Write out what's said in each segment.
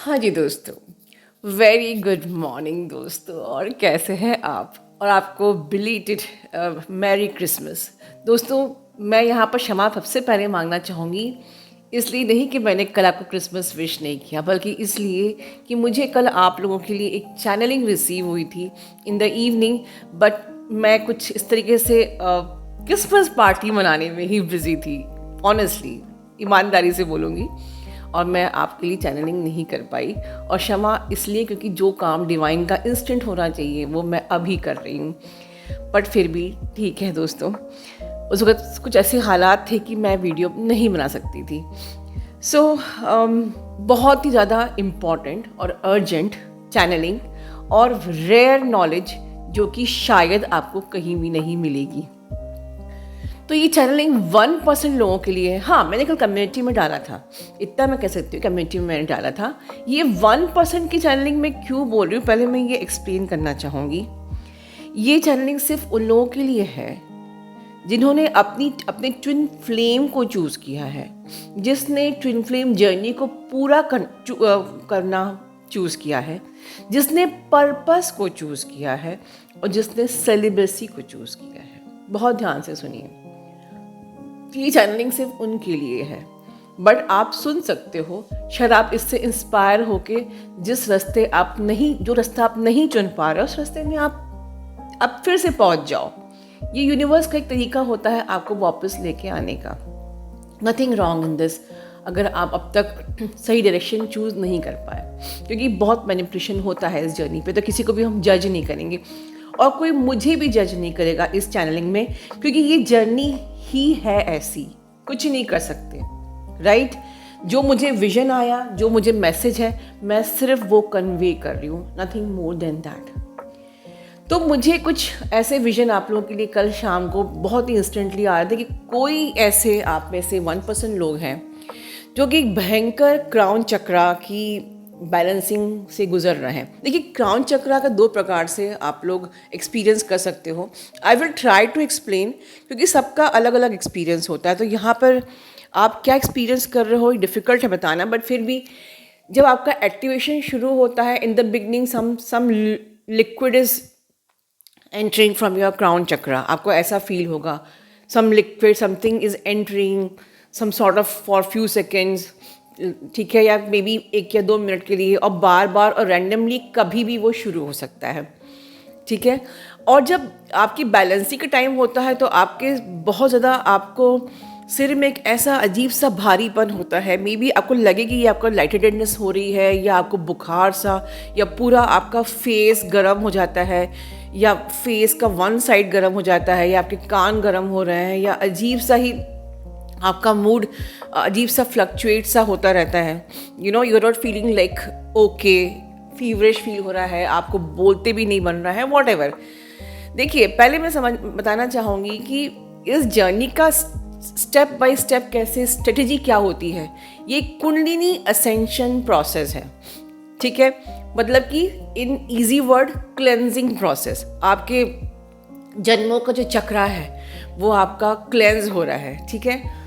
हाँ जी दोस्तों, very good morning दोस्तों। और कैसे हैं आप? और आपको बिलीटेड मैरी क्रिसमस। दोस्तों, मैं यहाँ पर क्षमा सबसे पहले मांगना चाहूँगी, इसलिए नहीं कि मैंने कल आपको क्रिसमस विश नहीं किया, बल्कि इसलिए कि मुझे कल आप लोगों के लिए एक चैनलिंग रिसीव हुई थी इन द इवनिंग। बट मैं कुछ इस तरीके से क्रिसमस पार्टी मनाने में ही बिजी थी, ऑनेस्टली, ईमानदारी से बोलूँगी। और मैं आपके लिए चैनलिंग नहीं कर पाई, और क्षमा इसलिए क्योंकि जो काम डिवाइन का इंस्टेंट होना चाहिए वो मैं अभी कर रही हूँ। बट फिर भी ठीक है दोस्तों, उस वक्त कुछ ऐसे हालात थे कि मैं वीडियो नहीं बना सकती थी। सो बहुत ही ज़्यादा इम्पॉर्टेंट और अर्जेंट चैनलिंग और रेयर नॉलेज जो कि शायद आपको कहीं भी नहीं मिलेगी। तो ये चैनलिंग 1% लोगों के लिए है। हाँ, मैंने कल कम्युनिटी में डाला था, इतना मैं कह सकती हूँ, कम्युनिटी में मैंने डाला था। ये 1% की चैनलिंग में क्यों बोल रही हूँ, पहले मैं ये एक्सप्लेन करना चाहूँगी। ये चैनलिंग सिर्फ उन लोगों के लिए है जिन्होंने अपने ट्विन फ्लेम को चूज़ किया है, जिसने ट्विन फ्लेम जर्नी को पूरा करना चूज़ किया है, जिसने पर्पस को चूज़ किया है, और जिसने सेलिब्रेसी को चूज़ किया है। बहुत ध्यान से सुनिए, ये चैनलिंग सिर्फ उनके लिए है। बट आप सुन सकते हो, शायद आप इससे इंस्पायर होके जो रास्ता आप नहीं चुन पा रहे हो, उस रास्ते में आप फिर से पहुंच जाओ। ये यूनिवर्स का एक तरीका होता है आपको वापस लेके आने का। नथिंग रॉन्ग इन दिस अगर आप अब तक सही डायरेक्शन चूज़ नहीं कर पाए, क्योंकि बहुत मैनिपुलेशन होता है इस जर्नी पे। तो किसी को भी हम जज नहीं करेंगे, और कोई मुझे भी जज नहीं करेगा इस चैनलिंग में, क्योंकि ये जर्नी ही है ऐसी, कुछ नहीं कर सकते, राइट? जो मुझे विजन आया, जो मुझे मैसेज है, मैं सिर्फ वो कन्वे कर रही हूँ, नथिंग मोर देन दैट। तो मुझे कुछ ऐसे विजन आप लोगों के लिए कल शाम को बहुत ही इंस्टेंटली आ रहे थे कि कोई ऐसे आप में से 1% लोग हैं जो कि एक भयंकर क्राउन चक्रा की बैलेंसिंग से गुजर रहे हैं। देखिए, क्राउन चक्रा का 2 प्रकार से आप लोग एक्सपीरियंस कर सकते हो। I will try to explain, क्योंकि सबका अलग अलग एक्सपीरियंस होता है। तो यहाँ पर आप क्या एक्सपीरियंस कर रहे हो, डिफ़िकल्ट है बताना, बट फिर भी जब आपका एक्टिवेशन शुरू होता है, in the beginning some liquid is entering from your crown chakra, आपको ऐसा फील होगा, some liquid, something is entering, some sort of for few seconds, ठीक है, या मे बी 1 या 2 मिनट के लिए, और बार बार और रैंडमली कभी भी वो शुरू हो सकता है, ठीक है। और जब आपकी बैलेंसिंग का टाइम होता है तो आपके बहुत ज़्यादा आपको सिर में एक ऐसा अजीब सा भारीपन होता है। मे बी आपको लगे कि ये आपको लाइट हेडेडनेस हो रही है, या आपको बुखार सा, या पूरा आपका फेस गर्म हो जाता है, या फेस का वन साइड गर्म हो जाता है, या आपके कान गर्म हो रहे हैं, या अजीब सा ही आपका मूड अजीब सा फ्लक्चुएट सा होता रहता है। You know, you are not feeling like okay, feverish feel हो रहा है, आपको बोलते भी नहीं बन रहा है, वॉट एवर। देखिए, पहले मैं बताना चाहूँगी कि इस जर्नी का स्टेप बाय स्टेप कैसे स्ट्रेटजी क्या होती है। ये कुंडलिनी असेंशन प्रोसेस है, ठीक है। मतलब कि in easy word, cleansing process. आपके जन्मों का जो चक्रा है वो आपका क्लेंज हो रहा है, ठीक है।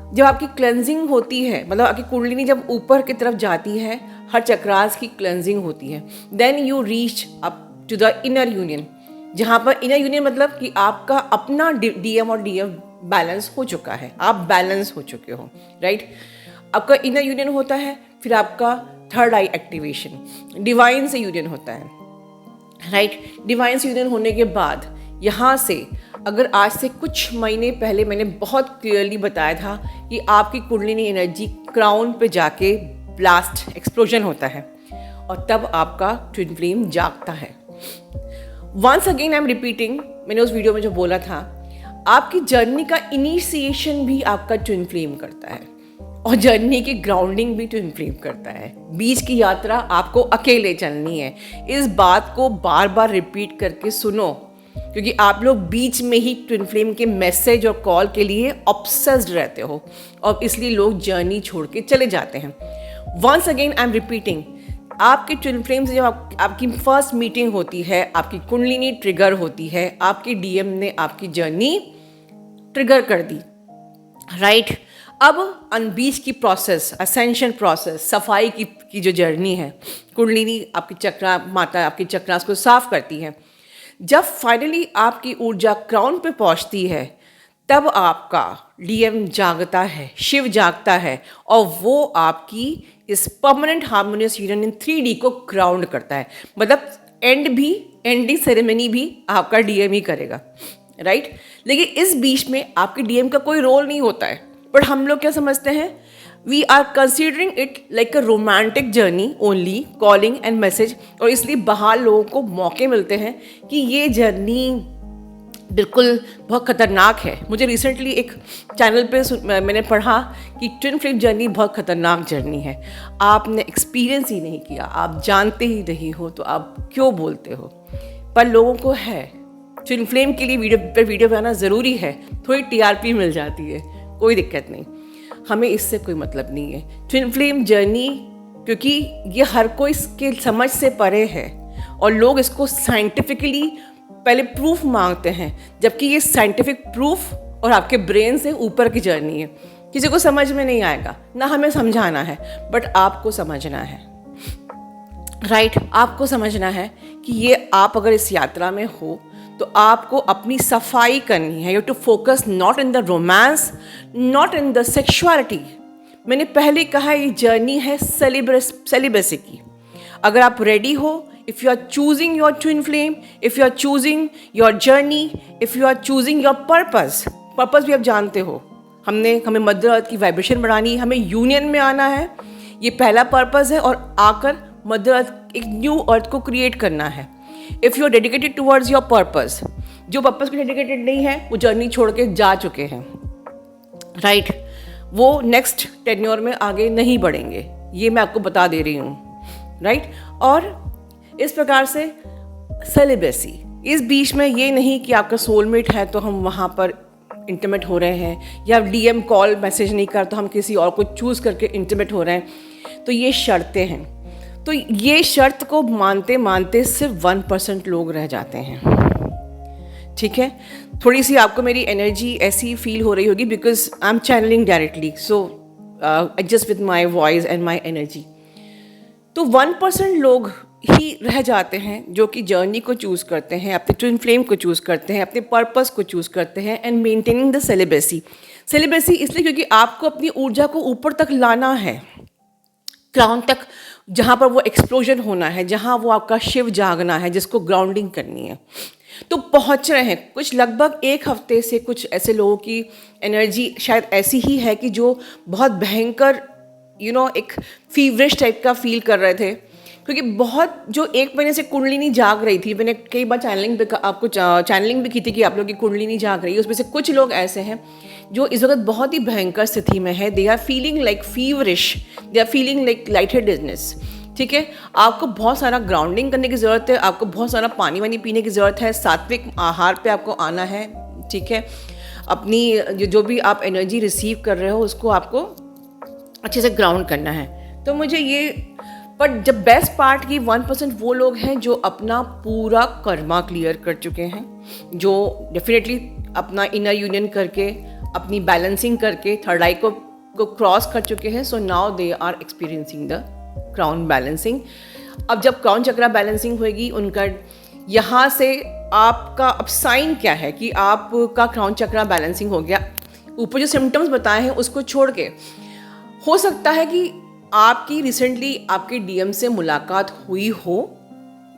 जब आपकी क्लेंजिंग होती है, मतलब आपकी कुंडलिनी जब ऊपर की तरफ जाती है, हर चक्रास की क्लेंजिंग होती है, then you reach up to the inner union, जहाँ पर इनर यूनियन मतलब कि आपका अपना डीएम और डीएफ बैलेंस हो चुका है, आप बैलेंस हो चुके हो, राइट। आपका इनर यूनियन होता है, फिर आपका थर्ड आई एक्टिवेशन, डिवाइन से यूनियन होता है, राइट। डिवाइन से यूनियन होने के बाद यहाँ से, अगर आज से कुछ महीने पहले मैंने बहुत क्लियरली बताया था कि आपकी कुंडलिनी एनर्जी क्राउन पे जाके ब्लास्ट एक्सप्लोजन होता है, और तब आपका ट्विन फ्लेम जागता है। Once again I am repeating, मैंने उस वीडियो में जो बोला था, आपकी जर्नी का इनिशिएशन भी आपका ट्विन फ्लेम करता है, और जर्नी की ग्राउंडिंग भी ट्विन फ्लेम करता है। बीच की यात्रा आपको अकेले चलनी है। इस बात को बार बार रिपीट करके सुनो, क्योंकि आप लोग बीच में ही ट्विन फ्लेम के मैसेज और कॉल के लिए ऑब्सेस्ड रहते हो, और इसलिए लोग जर्नी छोड़ के चले जाते हैं। Once again I am repeating, आपके ट्विन फ्लेम से जब आपकी फर्स्ट मीटिंग होती है, आपकी कुंडलिनी ट्रिगर होती है, आपकी डीएम ने आपकी जर्नी ट्रिगर कर दी, राइट। अब बीच की प्रोसेस, असेंशन प्रोसेस, सफाई की जो जर्नी है, कुंडलिनी आपकी चक्रा माता आपकी चक्रास को साफ करती है। जब फाइनली आपकी ऊर्जा क्राउन पे पहुंचती है, तब आपका डीएम जागता है, शिव जागता है, और वो आपकी इस permanent harmonious union in 3D को ग्राउंड करता है। मतलब एंडिंग सेरेमनी भी आपका डीएम ही करेगा, राइट। लेकिन इस बीच में आपके डीएम का कोई रोल नहीं होता है, बट हम लोग क्या समझते हैं, we are considering it like a romantic journey only, calling and message. और इसलिए बाहर लोगों को मौके मिलते हैं कि ये जर्नी बिल्कुल बहुत ख़तरनाक है। मुझे रिसेंटली एक चैनल पे मैंने पढ़ा कि ट्विन फ्लेम जर्नी बहुत ख़तरनाक जर्नी है। आपने एक्सपीरियंस ही नहीं किया, आप जानते ही नहीं हो, तो आप क्यों बोलते हो। पर लोगों को है, ट्विन फ्लेम के लिए वीडियो बनाना ज़रूरी है, थोड़ी टीआरपी मिल जाती है, कोई दिक्कत नहीं, हमें इससे कोई मतलब नहीं है। ट्विन फ्लेम जर्नी, क्योंकि ये हर कोई इसके समझ से परे है और लोग इसको साइंटिफिकली पहले प्रूफ मांगते हैं, जबकि ये साइंटिफिक प्रूफ और आपके ब्रेन से ऊपर की जर्नी है। किसी को समझ में नहीं आएगा, ना हमें समझाना है, बट आपको समझना है, राइट। आपको समझना है कि ये आप अगर इस यात्रा में हो तो आपको अपनी सफाई करनी है। You to focus not in the romance, not in the sexuality. मैंने पहले कहा ये जर्नी है सेलिब्रेसी की। अगर आप रेडी हो, if you are choosing your twin flame, if you are choosing your journey, if you are choosing your purpose भी आप जानते हो, हमें मदर अर्थ की वाइब्रेशन बढ़ानी, हमें यूनियन में आना है, ये पहला पर्पस है, और आकर मदर अर्थ एक न्यू अर्थ को क्रिएट करना है। If you are dedicated towards your purpose, जो पर्पस को डेडिकेटेड नहीं है वो जर्नी छोड़ के जा चुके हैं, राइट। वो नेक्स्ट टेन्योर में आगे नहीं बढ़ेंगे, ये मैं आपको बता दे रही हूँ, राइट। और इस प्रकार से सेलिब्रेसी, इस बीच में ये नहीं कि आपका सोलमेट है तो हम वहाँ पर इंटीमेट हो रहे हैं, या डीएम कॉल मैसेज नहीं कर तो हम किसी और को चूज़ करके इंटीमेट हो रहे हैं, तो ये शर्तें हैं। तो ये शर्त को मानते मानते सिर्फ 1% लोग रह जाते हैं, ठीक है। थोड़ी सी आपको मेरी एनर्जी ऐसी फील हो रही होगी because I am channelling directly, so adjust with my voice and my energy. तो 1% लोग ही रह जाते हैं जो कि जर्नी को चूज़ करते हैं, अपने ट्विन फ्लेम को चूज़ करते हैं, अपने पर्पस को चूज़ करते हैं, एंड मेंटेनिंग द सेलिब्रेसी इसलिए क्योंकि आपको अपनी ऊर्जा को ऊपर तक लाना है, क्राउन तक, जहाँ पर वो एक्सप्लोजन होना है, जहाँ वो आपका शिव जागना है, जिसको ग्राउंडिंग करनी है। तो पहुँच रहे हैं कुछ लगभग 1 हफ्ते से। कुछ ऐसे लोगों की एनर्जी शायद ऐसी ही है कि जो बहुत भयंकर एक फीवरिश टाइप का फील कर रहे थे, क्योंकि बहुत जो 1 महीने से कुंडलिनी जाग रही थी। मैंने कई बार चैनलिंग भी की थी कि आप लोग की कुंडलिनी जाग रही है। उसमें से कुछ लोग ऐसे हैं जो इस वक्त बहुत ही भयंकर स्थिति में है। They are feeling like feverish, they are feeling like light headedness, ठीक है। आपको बहुत सारा ग्राउंडिंग करने की ज़रूरत है, आपको बहुत सारा पानी वानी पीने की ज़रूरत है, सात्विक आहार पे आपको आना है, ठीक है। अपनी जो भी आप एनर्जी रिसीव कर रहे हो उसको आपको अच्छे से ग्राउंड करना है। तो मुझे ये, पर जब बेस्ट पार्ट की 1% वो लोग हैं जो अपना पूरा कर्मा क्लियर कर चुके हैं, जो डेफिनेटली अपना इनर यूनियन करके, अपनी बैलेंसिंग करके थर्ड आई को क्रॉस कर चुके हैं। So now they are experiencing the crown balancing. अब जब क्राउन चक्रा बैलेंसिंग होगी उनका, यहाँ से आपका अब साइन क्या है कि आपका क्राउन चक्रा बैलेंसिंग हो गया। ऊपर जो सिम्टम्स बताए हैं उसको छोड़ के हो सकता है कि आपकी रिसेंटली आपके डीएम से मुलाकात हुई हो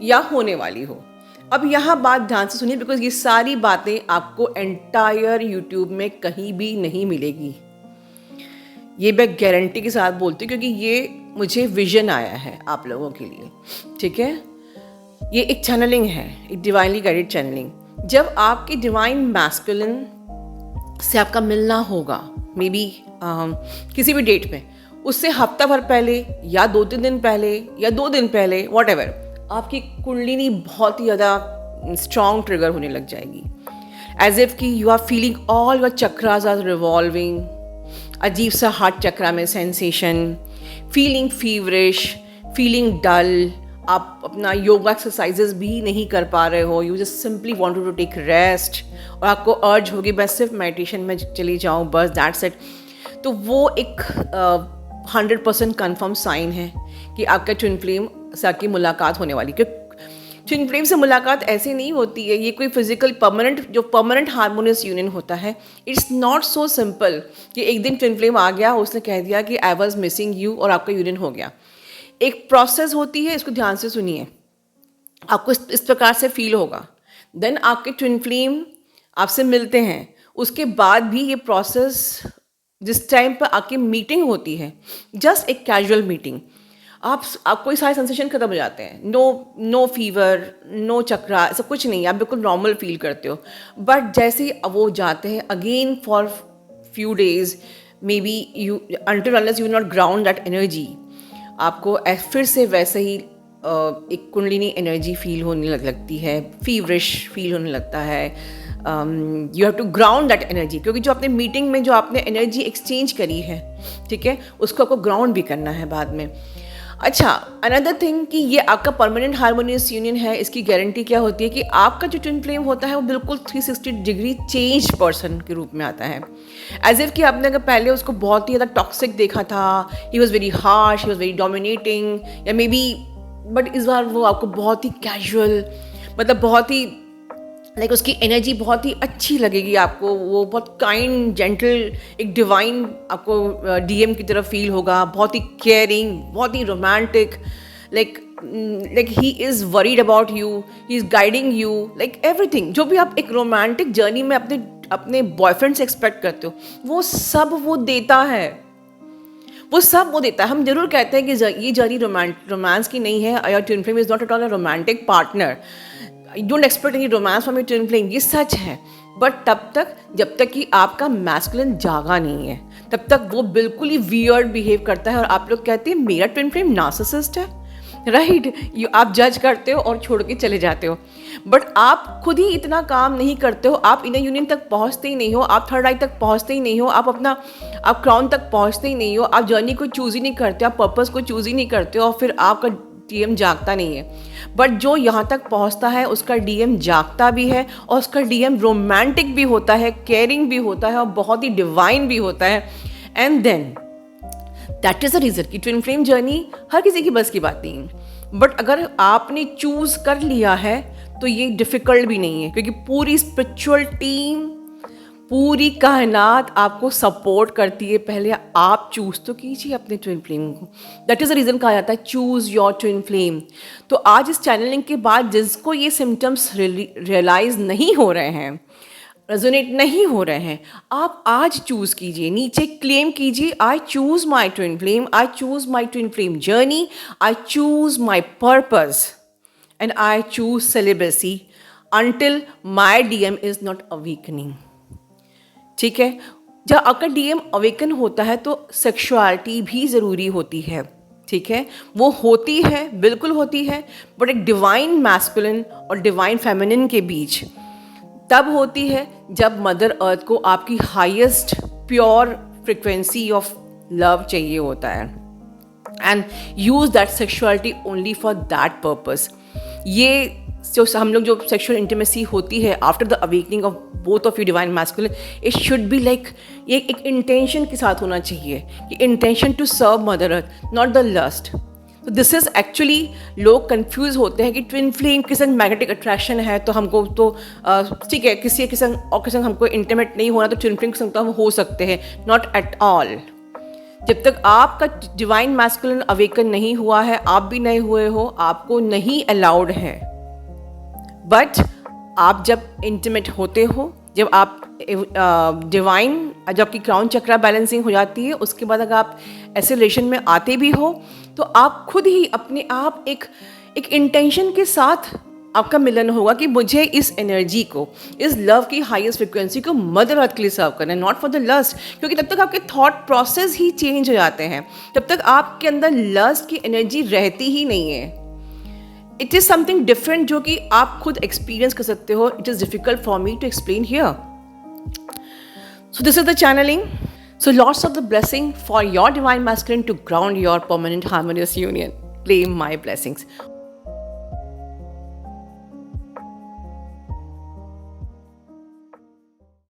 या होने वाली हो। अब यहाँ बात ध्यान से सुनिए, बिकॉज ये सारी बातें आपको एंटायर यूट्यूब में कहीं भी नहीं मिलेगी। ये मैं गारंटी के साथ बोलती हूँ, क्योंकि ये मुझे विजन आया है आप लोगों के लिए, ठीक है। ये एक चैनलिंग है, एक डिवाइनली गाइडेड चैनलिंग। जब आपके डिवाइन मैस्कुलिन से आपका मिलना होगा, मे बी किसी भी डेट में, उससे हफ्ता भर पहले या 2-3 दिन पहले या 2 दिन पहले, वॉट एवर, आपकी कुंडलिनी बहुत ही ज़्यादा स्ट्रॉन्ग ट्रिगर होने लग जाएगी। एज इफ कि you are feeling all your chakras are revolving, अजीब सा हार्ट चक्रा में sensation, feeling feverish, feeling dull, आप अपना योगा एक्सरसाइजेस भी नहीं कर पा रहे हो, you just simply wanted to take rest, और आपको अर्ज होगी बस सिर्फ मेडिटेशन में चली जाऊँ, बस दैट्स इट। तो वो एक 100% कन्फर्म साइन है कि आपका ट्विन फ्लेम से आपकी मुलाकात होने वाली। क्योंकि ट्विन फ्लेम से मुलाकात ऐसे नहीं होती है, ये कोई फिजिकल परमानेंट हार्मोनियस यूनियन होता है। इट्स नॉट सो सिंपल कि एक दिन ट्विन फ्लेम आ गया, उसने कह दिया कि आई वॉज मिसिंग यू और आपका यूनियन हो गया। एक प्रोसेस होती है, इसको ध्यान से सुनिए, आपको इस प्रकार से फील होगा। देन आपके ट्विन फ्लेम आपसे मिलते हैं, उसके बाद भी ये प्रोसेस, जिस टाइम पर आपकी मीटिंग होती है, जस्ट एक कैजुअल मीटिंग, आपको सारे सेंसेशन खत्म हो जाते हैं। नो फीवर, नो चक्रा, ऐसा कुछ नहीं, आप बिल्कुल नॉर्मल फील करते हो। बट जैसे ही वो जाते हैं again for few days, may be you until unless you not ground that energy, आपको फिर से वैसे ही एक कुंडलिनी एनर्जी फील होने लगती है, फीवरिश फील होने लगता है। You have to ground that energy, क्योंकि जो आपने मीटिंग में जो आपने एनर्जी एक्सचेंज करी है, ठीक है, उसको आपको ग्राउंड भी करना है बाद में। अच्छा, अनदर थिंग कि ये आपका परमानेंट हार्मोनियस यूनियन है, इसकी गारंटी क्या होती है कि आपका जो ट्विन फ्लेम होता है वो बिल्कुल 360 डिग्री चेंज पर्सन के रूप में आता है। एज इफ कि आपने अगर पहले उसको बहुत ही ज़्यादा टॉक्सिक देखा था, he was very harsh, he was very dominating, या मे बी, बट इस बार वो आपको बहुत ही कैजुअल, मतलब बहुत ही लाइक उसकी एनर्जी बहुत ही अच्छी लगेगी आपको, वो बहुत काइंड, जेंटल, एक डिवाइन आपको डीएम की तरफ फील होगा, बहुत ही केयरिंग, बहुत ही romantic, like he is worried about you, he is guiding you, like everything. जो भी आप एक रोमांटिक जर्नी में अपने बॉयफ्रेंड से एक्सपेक्ट करते हो, वो सब वो देता है, वो सब वो देता है। हम जरूर कहते हैं कि ये जर्नी रोमांस की नहीं है, your twin flame is not at all a romantic partner, you don't expect any romance from your twin flame, ये सच है। बट तब तक, जब तक कि आपका मैस्कुलिन जागा नहीं है, तब तक वो बिल्कुल ही वियर्ड बिहेव करता है और आप लोग कहते हैं मेरा ट्विन फ्लेम नार्सिसिस्ट है, राइट? आप जज करते हो और छोड़ के चले जाते हो। बट आप खुद ही इतना काम नहीं करते हो, आप इनर यूनियन तक पहुंचते ही नहीं हो, आप थर्ड आई तक पहुंचते ही नहीं हो, आप क्राउन तक पहुंचते ही नहीं हो, आप जर्नी को चूज़ ही नहीं करते, आप पर्पस को चूज़ ही नहीं करते हो, और फिर आपका डीएम जागता नहीं है। बट जो यहाँ तक पहुँचता है उसका डीएम जागता भी है, और उसका डीएम रोमांटिक भी होता है, केयरिंग भी होता है, और बहुत ही डिवाइन भी होता है। And then that is the reason कि ट्विन फ्लेम जर्नी हर किसी की बस की बात नहीं है। बट अगर आपने चूज़ कर लिया है तो ये डिफ़िकल्ट भी नहीं है, क्योंकि पूरी स्पिरिचुअल टीम, पूरी कायनात आपको सपोर्ट करती है। पहले आप चूज़ तो कीजिए अपने ट्विन फ्लेम को। दैट इज़ द रीज़न कहा जाता है चूज़ योर ट्विन फ्लेम। तो आज इस चैनलिंग के बाद जिसको ये सिम्टम्स रियलाइज़ नहीं हो रहे हैं, रेजोनेट नहीं हो रहे हैं, आप आज चूज़ कीजिए, नीचे क्लेम कीजिए, I choose my twin flame, I choose my twin flame journey, I choose my purpose, and I choose celibacy until my DM is not awakening। ठीक है, जब आपका डीएम अवेकन होता है तो सेक्सुअलिटी भी ज़रूरी होती है, ठीक है, वो होती है, बिल्कुल होती है, बट एक डिवाइन मैस्कुलिन और डिवाइन फेमिनिन के बीच तब होती है जब मदर अर्थ को आपकी highest pure frequency of love चाहिए होता है, and use that sexuality only for that purpose. ये जो हम लोग जो सेक्सुअल इंटीमेसी होती है after the awakening of both of you divine masculine, it should be like ये एक इंटेंशन के साथ होना चाहिए कि intention to serve mother earth, not the lust. तो दिस इज़ एक्चुअली, लोग कंफ्यूज होते हैं कि ट्विन फ्लेम के संग मैग्नेटिक अट्रैक्शन है तो हमको तो ठीक है, किसी के संग और के संग हमको इंटीमेट नहीं होना तो ट्विन फ्लेम के संग तो हम हो सकते हैं, नॉट एट ऑल। जब तक आपका डिवाइन मैस्कुलिन अवेकन नहीं हुआ है, आप भी नहीं हुए हो, आपको नहीं अलाउड है। बट आप जब इंटीमेट होते हो, जब आप डिवाइन, जब आपकी क्राउन चक्रा बैलेंसिंग हो जाती है, उसके बाद अगर आप ऐसे रिलेशन में आते भी हो तो आप खुद ही अपने आप एक इंटेंशन के साथ आपका मिलन होगा कि मुझे इस एनर्जी को, इस लव की हाईएस्ट फ्रिक्वेंसी को मदर अर्थ के लिए सर्व करना है, नॉट फॉर द लस्ट। क्योंकि तब तक आपके थॉट प्रोसेस ही चेंज हो जाते हैं, तब तक आपके अंदर लस्ट की एनर्जी रहती ही नहीं है। इट इज़ समथिंग डिफरेंट जो कि आप खुद एक्सपीरियंस कर सकते हो। It is difficult for me to explain here. So this is the channelling. So lots of the blessing for your divine masculine to ground your permanent harmonious union. Claim my blessings.